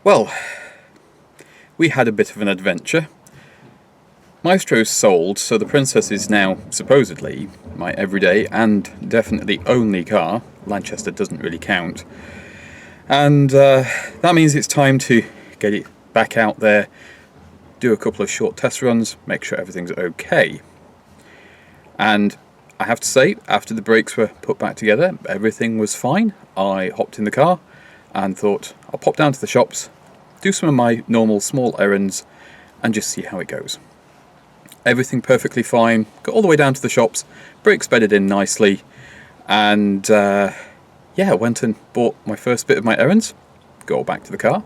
Well, we had a bit of an adventure. Maestro's sold, so the Princess is now, supposedly, my everyday and definitely only car. Lanchester doesn't really count. And that means it's time to get it back out there, do a couple of short test runs, make sure everything's okay. And I have to say, after the brakes were put back together, everything was fine. I hopped in the car and thought, I'll pop down to the shops, do some of my normal small errands, and just see how it goes. Everything perfectly fine, got all the way down to the shops, brakes bedded in nicely, and went and bought my first bit of my errands, go back to the car,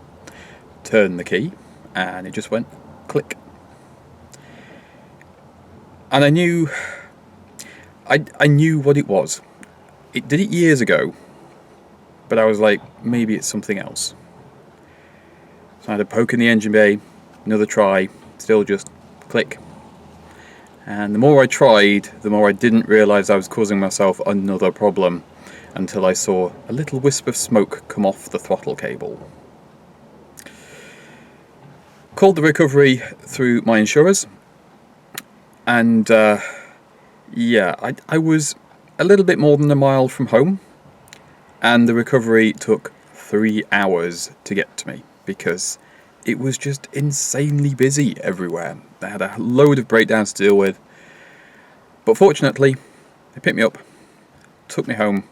turn the key, and it just went click. And I knew what it was. It did it years ago, but I was like, maybe it's something else. So I had a poke in the engine bay, another try, still just click. And the more I tried, the more I didn't realise I was causing myself another problem, until I saw a little wisp of smoke come off the throttle cable. Called the recovery through my insurers, and I was a little bit more than a mile from home, and the recovery took 3 hours to get to me because it was just insanely busy everywhere. They had a load of breakdowns to deal with, but fortunately they picked me up, took me home,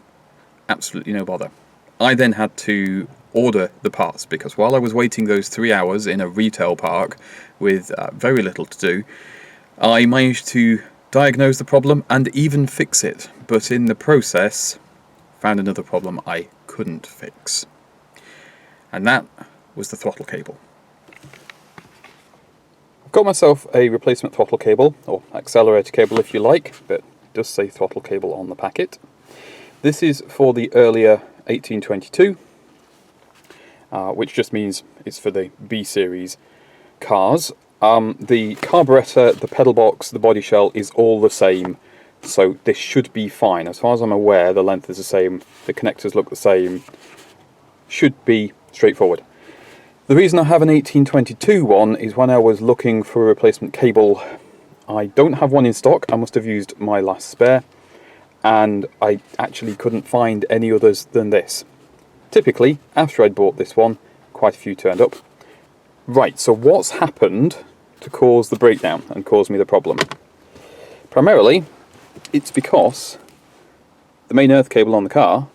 absolutely no bother. I then had to order the parts because while I was waiting those 3 hours in a retail park with very little to do, I managed to diagnose the problem and even fix it, but in the process found another problem I couldn't fix, and that was the throttle cable. I've got myself a replacement throttle cable, or accelerator cable if you like, but it does say throttle cable on the packet. This is for the earlier 1822, which just means it's for the B series cars. The carburettor, the pedal box, the body shell is all the same, so this should be fine. As far as I'm aware, the length is the same, the connectors look the same, should be straightforward. The reason I have an 1822 one is when I was looking for a replacement cable, I don't have one in stock, I must have used my last spare, and I actually couldn't find any others than this. Typically, after I'd bought this one, quite a few turned up. Right, so what's happened to cause the breakdown and cause me the problem? Primarily, it's because the main earth cable on the car,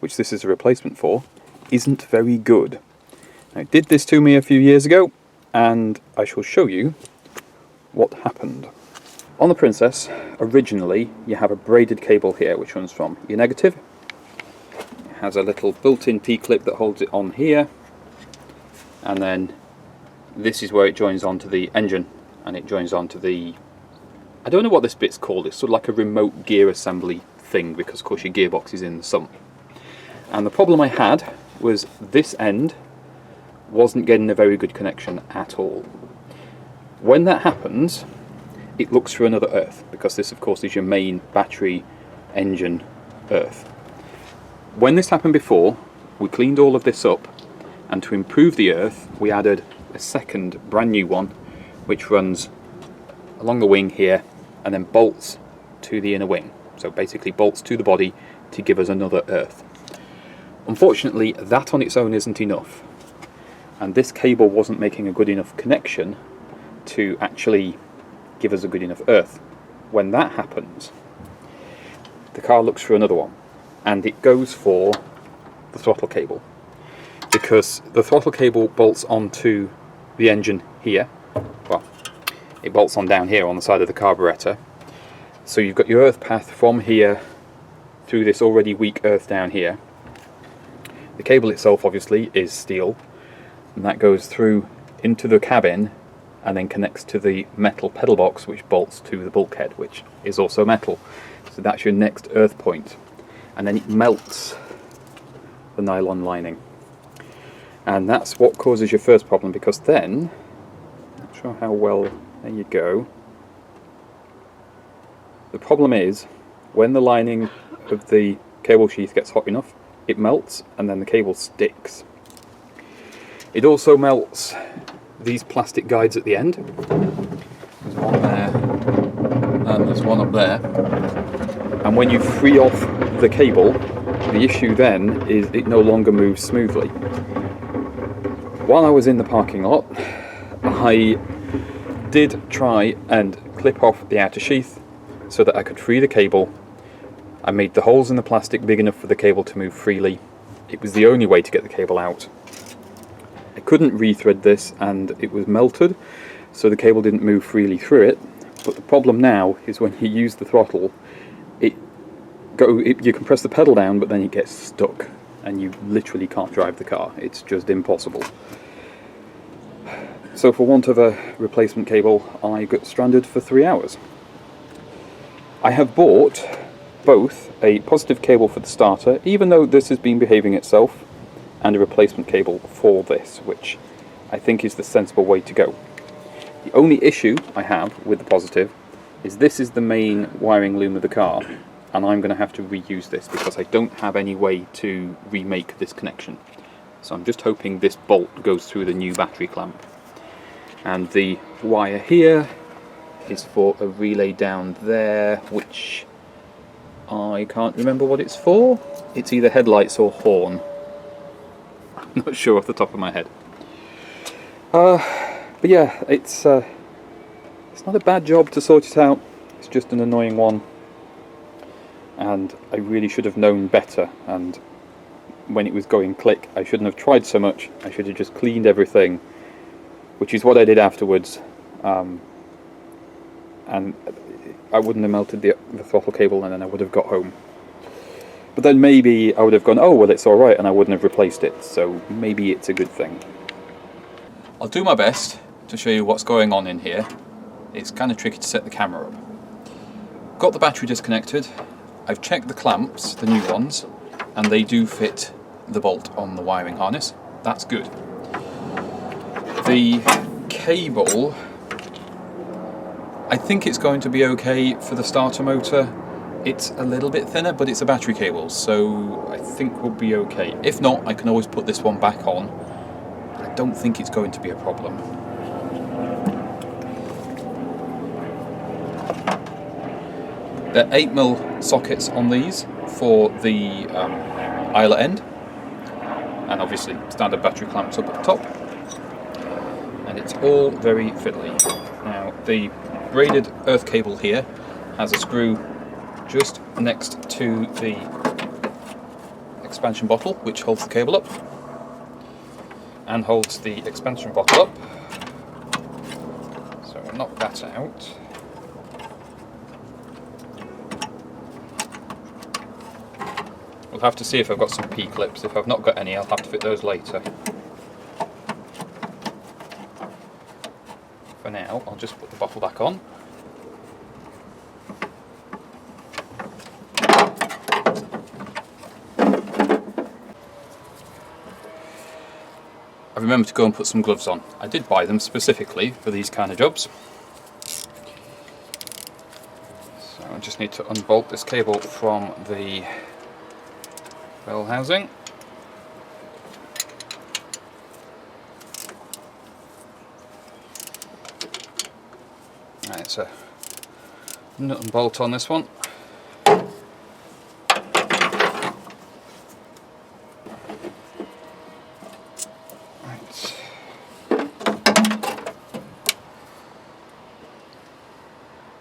which this is a replacement for, isn't very good. Now, it did this to me a few years ago, and I shall show you what happened. On the Princess, originally, you have a braided cable here, which runs from your negative. It has a little built-in T-clip that holds it on here, and then this is where it joins onto the engine, and it joins onto the... I don't know what this bit's called, it's sort of like a remote gear assembly thing, because of course your gearbox is in the sump. And the problem I had was this end wasn't getting a very good connection at all. When that happens, it looks for another earth, because this of course is your main battery engine earth. When this happened before, we cleaned all of this up, and to improve the earth we added a second brand new one which runs along the wing here and then bolts to the inner wing, so basically bolts to the body to give us another earth. Unfortunately, that on its own isn't enough, and this cable wasn't making a good enough connection to actually give us a good enough earth. When that happens, the car looks for another one, and it goes for the throttle cable, because the throttle cable bolts onto the engine here. Well, it bolts on down here on the side of the carburettor, so you've got your earth path from here through this already weak earth down here. The cable itself obviously is steel, and that goes through into the cabin and then connects to the metal pedal box, which bolts to the bulkhead, which is also metal. So that's your next earth point, and then it melts the nylon lining, and that's what causes your first problem, because then, not sure how well, there you go. The problem is when the lining of the cable sheath gets hot enough, it melts and then the cable sticks. It also melts these plastic guides at the end. There's one there, and there's one up there. And when you free off the cable, the issue then is it no longer moves smoothly. While I was in the parking lot, I did try and clip off the outer sheath so that I could free the cable. I made the holes in the plastic big enough for the cable to move freely. It was the only way to get the cable out. I couldn't rethread this and it was melted, so the cable didn't move freely through it. But the problem now is when you use the throttle, you can press the pedal down, but then it gets stuck and you literally can't drive the car. It's just impossible. So for want of a replacement cable, I got stranded for 3 hours. I have bought both a positive cable for the starter, even though this has been behaving itself, and a replacement cable for this, which I think is the sensible way to go. The only issue I have with the positive is this is the main wiring loom of the car, and I'm going to have to reuse this because I don't have any way to remake this connection. So I'm just hoping this bolt goes through the new battery clamp. And the wire here is for a relay down there, which I can't remember what it's for. It's either headlights or horn. I'm not sure off the top of my head. But yeah, it's not a bad job to sort it out. It's just an annoying one. And I really should have known better, and when it was going click I shouldn't have tried so much. I should have just cleaned everything, which is what I did afterwards, and I wouldn't have melted the throttle cable, and then I would have got home. But then maybe I would have gone, oh well, it's alright, and I wouldn't have replaced it, so maybe it's a good thing. I'll do my best to show you what's going on in here. It's kind of tricky to set the camera up. Got the battery disconnected. I've checked the clamps, the new ones, and they do fit the bolt on the wiring harness. That's good. The cable, I think it's going to be okay for the starter motor. It's a little bit thinner, but it's a battery cable, so I think we'll be okay. If not, I can always put this one back on. I don't think it's going to be a problem. There are 8mm sockets on these for the eyelet end, and obviously standard battery clamps up at the top, and it's all very fiddly. Now the braided earth cable here has a screw just next to the expansion bottle, which holds the cable up and holds the expansion bottle up, so I'll knock that out. We'll have to see if I've got some P-clips. If I've not got any, I'll have to fit those later. For now, I'll just put the bottle back on. I remember to go and put some gloves on. I did buy them specifically for these kind of jobs. So I just need to unbolt this cable from the bell housing. Right, it's a nut and bolt on this one. Right.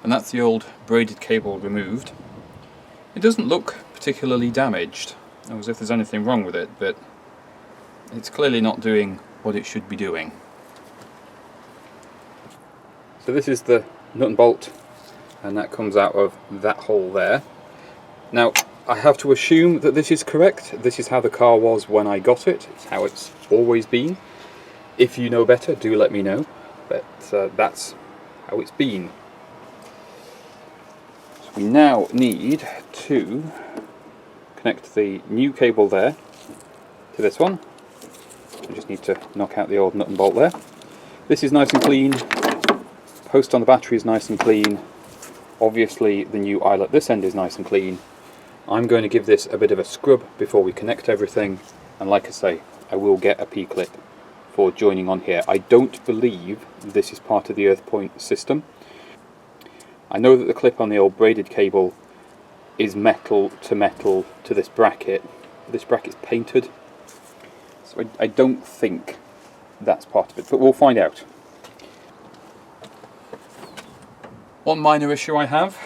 And that's the old braided cable removed. It doesn't look particularly damaged, as if there's anything wrong with it, but it's clearly not doing what it should be doing. So this is the nut and bolt, and that comes out of that hole there. Now I have to assume that this is correct. This is how the car was when I got it. It's how it's always been. If you know better, do let me know, but that's how it's been. So we now need to connect the new cable there to this one. I just need to knock out the old nut and bolt there. This is nice and clean. Post on the battery is nice and clean. Obviously the new eyelet this end is nice and clean. I'm going to give this a bit of a scrub before we connect everything, and like I say, I will get a P-clip for joining on here. I don't believe this is part of the earth point system. I know that the clip on the old braided cable is metal to this bracket. This bracket's painted, so I don't think that's part of it, but we'll find out. One minor issue I have,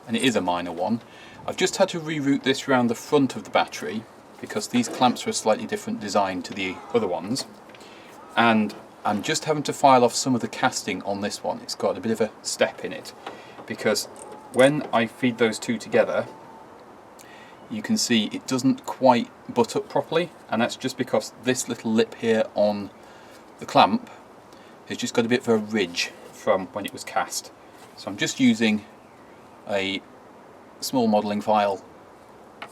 and it is a minor one, I've just had to reroute this around the front of the battery because these clamps are a slightly different design to the other ones, and I'm just having to file off some of the casting on this one. It's got a bit of a step in it, because when I feed those two together, you can see it doesn't quite butt up properly, and that's just because this little lip here on the clamp has just got a bit of a ridge from when it was cast. So I'm just using a small modelling file,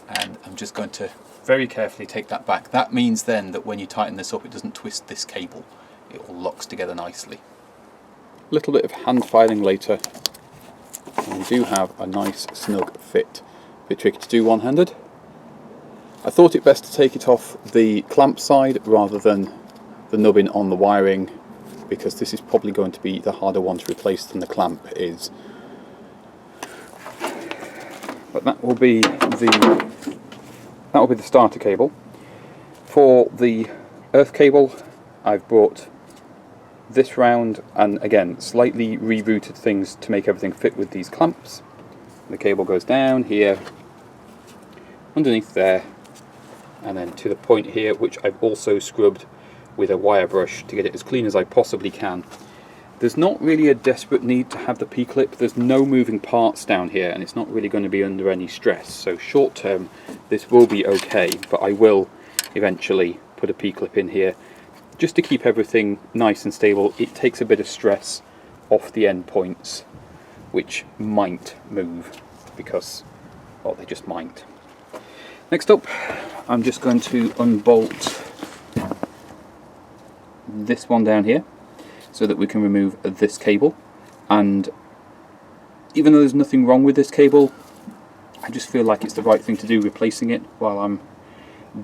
and I'm just going to very carefully take that back. That means then that when you tighten this up, it doesn't twist this cable. It all locks together nicely. A little bit of hand filing later, and we do have a nice snug fit. A bit tricky to do one-handed. I thought it best to take it off the clamp side rather than the nubbin on the wiring, because this is probably going to be the harder one to replace than the clamp is. But that will be the starter cable. For the earth cable, I've brought this round and again slightly rerouted things to make everything fit with these clamps. The cable goes down here, underneath there, and then to the point here, which I've also scrubbed with a wire brush to get it as clean as I possibly can. There's not really a desperate need to have the P-clip. There's no moving parts down here, and it's not really going to be under any stress. So short term, this will be okay, but I will eventually put a P-clip in here just to keep everything nice and stable. It takes a bit of stress off the end points, which might move because, well, they just might. Next up, I'm just going to unbolt this one down here so that we can remove this cable. And even though there's nothing wrong with this cable, I just feel like it's the right thing to do, replacing it while I'm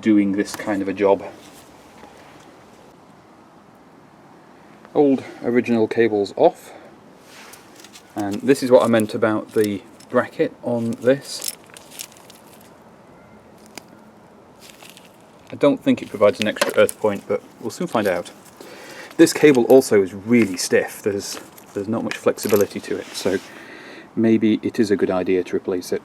doing this kind of a job. Old original cable's off, and this is what I meant about the bracket on this. I don't think it provides an extra earth point, but we'll soon find out. This cable also is really stiff. There's not much flexibility to it, so maybe it is a good idea to replace it.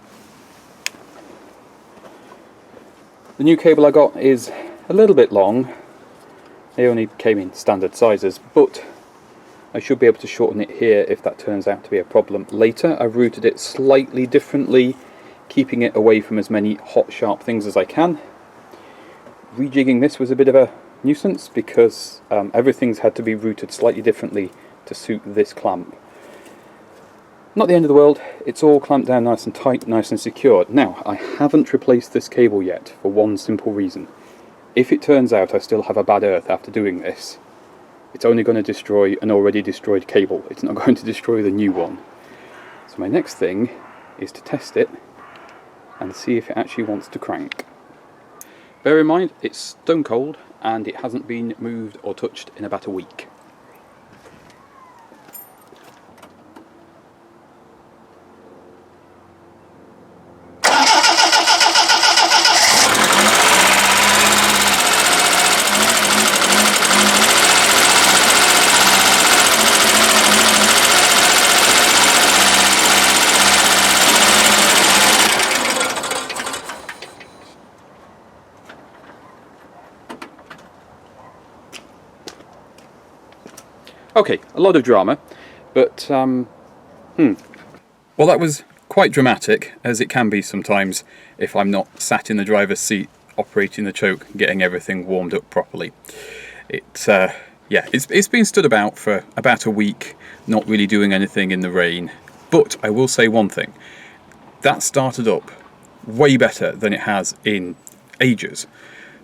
The new cable I got is a little bit long. They only came in standard sizes, but I should be able to shorten it here if that turns out to be a problem later. I've routed it slightly differently, keeping it away from as many hot, sharp things as I can. Rejigging this was a bit of a nuisance because everything's had to be routed slightly differently to suit this clamp. Not the end of the world, it's all clamped down nice and tight, nice and secured. Now, I haven't replaced this cable yet for one simple reason. If it turns out I still have a bad earth after doing this, it's only going to destroy an already destroyed cable. It's not going to destroy the new one. So my next thing is to test it and see if it actually wants to crank. Bear in mind, it's stone cold and it hasn't been moved or touched in about a week. Okay, a lot of drama, but well, that was quite dramatic, as it can be sometimes if I'm not sat in the driver's seat operating the choke, getting everything warmed up properly. It's been stood about for about a week, not really doing anything in the rain. But I will say one thing, that started up way better than it has in ages.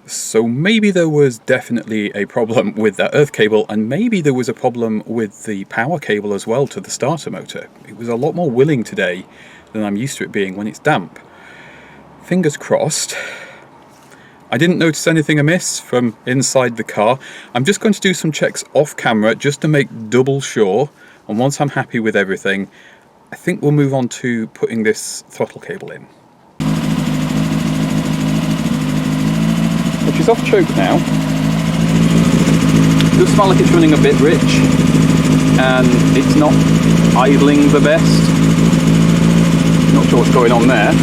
So maybe there was definitely a problem with that earth cable, and maybe there was a problem with the power cable as well to the starter motor. It was a lot more willing today than I'm used to it being when it's damp. Fingers crossed, I didn't notice anything amiss from inside the car. I'm just going to do some checks off camera just to make double sure, and once I'm happy with everything, I think we'll move on to putting this throttle cable in. Which is off choke now. It does smell like it's running a bit rich, and it's not idling the best. Not sure what's going on there.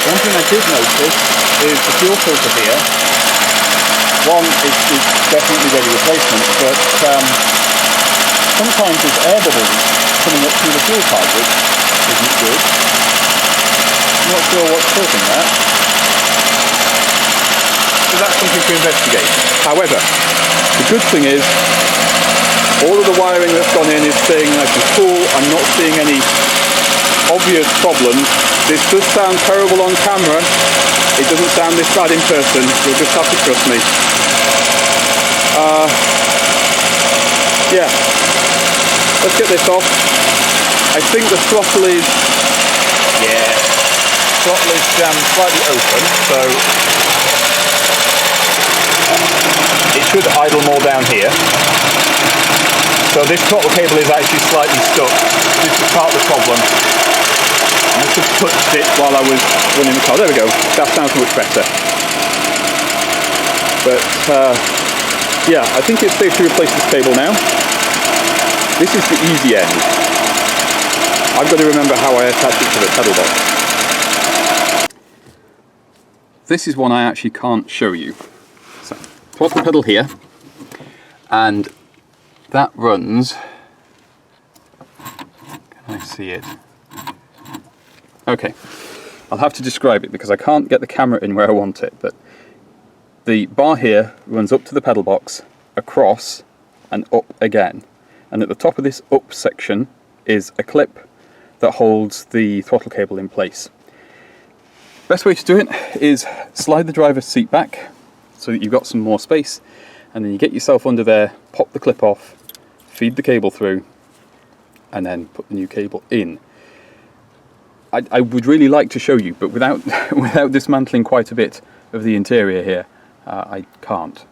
One thing I did notice is the fuel filter here. One is definitely ready replacement, but sometimes there's air bubbles coming up through the fuel pipe, which isn't good. I'm not sure what's causing that. So that's something to investigate. However, the good thing is all of the wiring that's gone in is staying nice and cool. I'm not seeing any obvious problems. This does sound terrible on camera. It doesn't sound this bad in person. You'll just have to trust me. Yeah. Let's get this off. I think the throttle is... yeah. Throttle is slightly open, so it should idle more down here. So this throttle cable is actually slightly stuck. This is part of the problem. I must have touched it while I was running the car. There we go. That sounds much better. But yeah, I think it's safe to replace this cable now. This is the easy end. I've got to remember how I attach it to the pedal box. This is one I actually can't show you. So, throttle pedal here, and that runs... can I see it? Okay, I'll have to describe it because I can't get the camera in where I want it, but the bar here runs up to the pedal box, across, and up again. And at the top of this up section is a clip that holds the throttle cable in place. Best way to do it is slide the driver's seat back so that you've got some more space, and then you get yourself under there, pop the clip off, feed the cable through, and then put the new cable in. I would really like to show you, but without dismantling quite a bit of the interior here, I can't.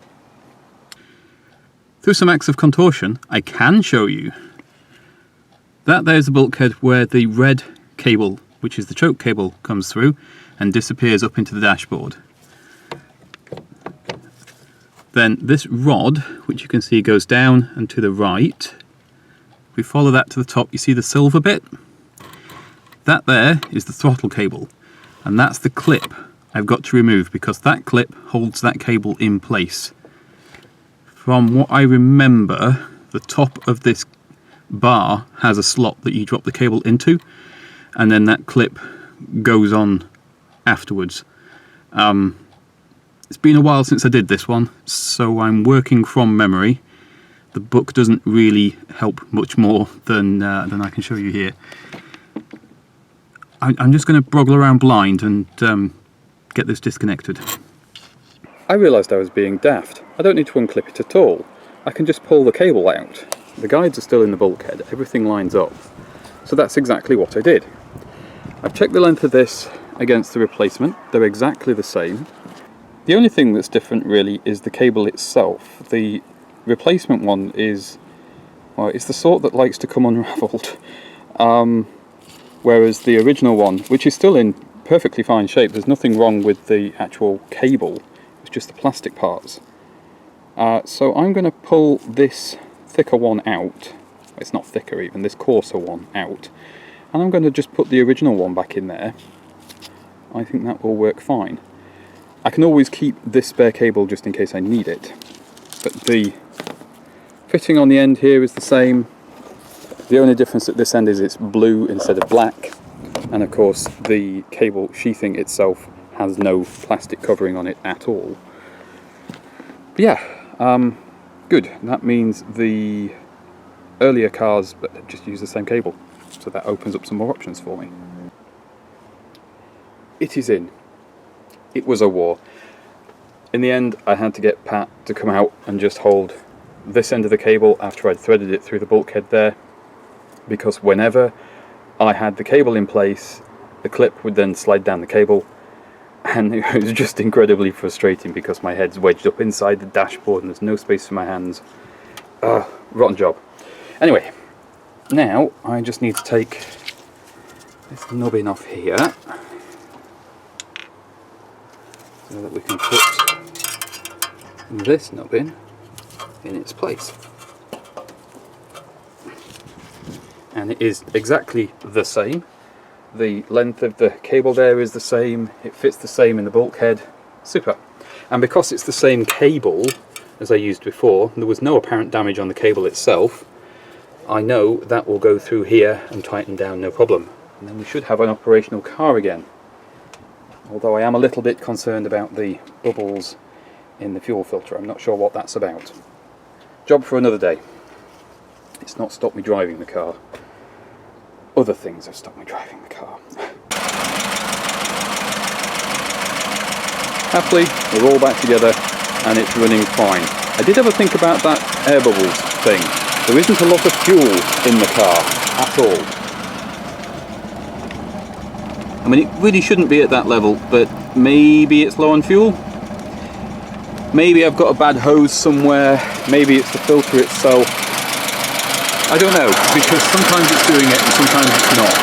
Through some acts of contortion, I can show you. That there's the bulkhead where the red cable, which is the choke cable, comes through and disappears up into the dashboard. Then this rod, which you can see goes down and to the right. If we follow that to the top, you see the silver bit? That there is the throttle cable, and that's the clip I've got to remove because that clip holds that cable in place. From what I remember, the top of this bar has a slot that you drop the cable into, and then that clip goes on afterwards. It's been a while since I did this one, so I'm working from memory. The book doesn't really help much more than I can show you here. I'm just going to broggle around blind and get this disconnected. I realised I was being daft. I don't need to unclip it at all. I can just pull the cable out. The guides are still in the bulkhead, everything lines up. So that's exactly what I did. I've checked the length of this against the replacement. They're exactly the same. The only thing that's different really is the cable itself. The replacement one is, well, it's the sort that likes to come unravelled. Whereas the original one, which is still in perfectly fine shape, there's nothing wrong with the actual cable, it's just the plastic parts. So I'm going to pull this thicker one out, it's not thicker even, this coarser one out, and I'm going to just put the original one back in there. I think that will work fine. I can always keep this spare cable just in case I need it, but the fitting on the end here is the same. The only difference at this end is it's blue instead of black, and of course the cable sheathing itself has no plastic covering on it at all. But yeah, good. That means the earlier cars just use the same cable, so that opens up some more options for me. It is in. It was a war. In the end, I had to get Pat to come out and just hold this end of the cable after I'd threaded it through the bulkhead there. because whenever I had the cable in place, the clip would then slide down the cable, and it was just incredibly frustrating because my head's wedged up inside the dashboard and there's no space for my hands. Rotten job. Anyway, now I just need to take this nubbin off here so that we can put this nubbin in its place. And it is exactly the same. The length of the cable there is the same, it fits the same in the bulkhead. Super. And because it's the same cable as I used before, there was no apparent damage on the cable itself, I know that will go through here and tighten down no problem. And then we should have an operational car again. Although I am a little bit concerned about the bubbles in the fuel filter. I'm not sure what that's about. Job for another day. It's not stopped me driving the car. Other things have stopped me driving the car. Happily, we're all back together and it's running fine. I did have a think about that air bubbles thing. There isn't a lot of fuel in the car at all. I mean, it really shouldn't be at that level, but maybe it's low on fuel. Maybe I've got a bad hose somewhere. Maybe it's the filter itself. I don't know, because sometimes it's doing it and sometimes it's not.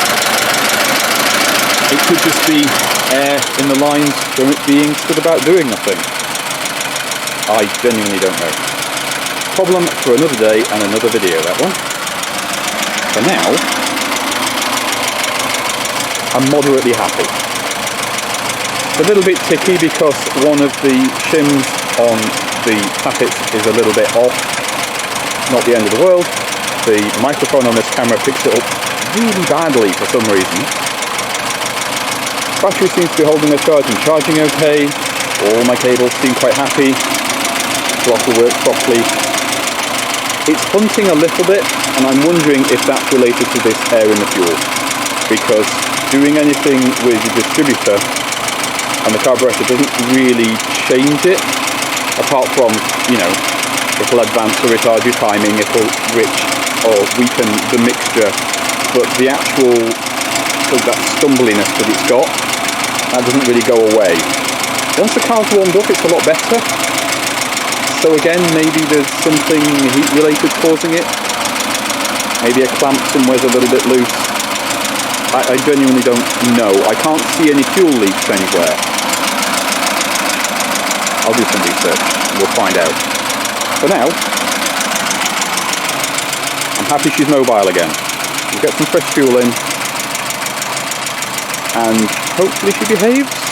It could just be air in the lines from it being stood about doing nothing. I genuinely don't know. Problem for another day and another video, that one. For now, I'm moderately happy. It's a little bit ticky because one of the shims on the tappets is a little bit off. Not the end of the world. The microphone on this camera picks it up really badly for some reason. Battery seems to be holding the charge and charging okay. All my cables seem quite happy. Throttle works properly. It's hunting a little bit, and I'm wondering if that's related to this air in the fuel. Because doing anything with the distributor and the carburetor doesn't really change it, apart from, you know, it'll advance or retard your timing, it'll rich or weaken the mixture, but the actual sort of that stumbliness that it's got, that doesn't really go away. Once the car's warmed up, it's a lot better. So again, maybe there's something heat related causing it. Maybe a clamp somewhere's a little bit loose. I genuinely don't know. I can't see any fuel leaks anywhere. I'll do some research and we'll find out. For now, I'm happy she's mobile again. We'll get some fresh fuel in and hopefully she behaves.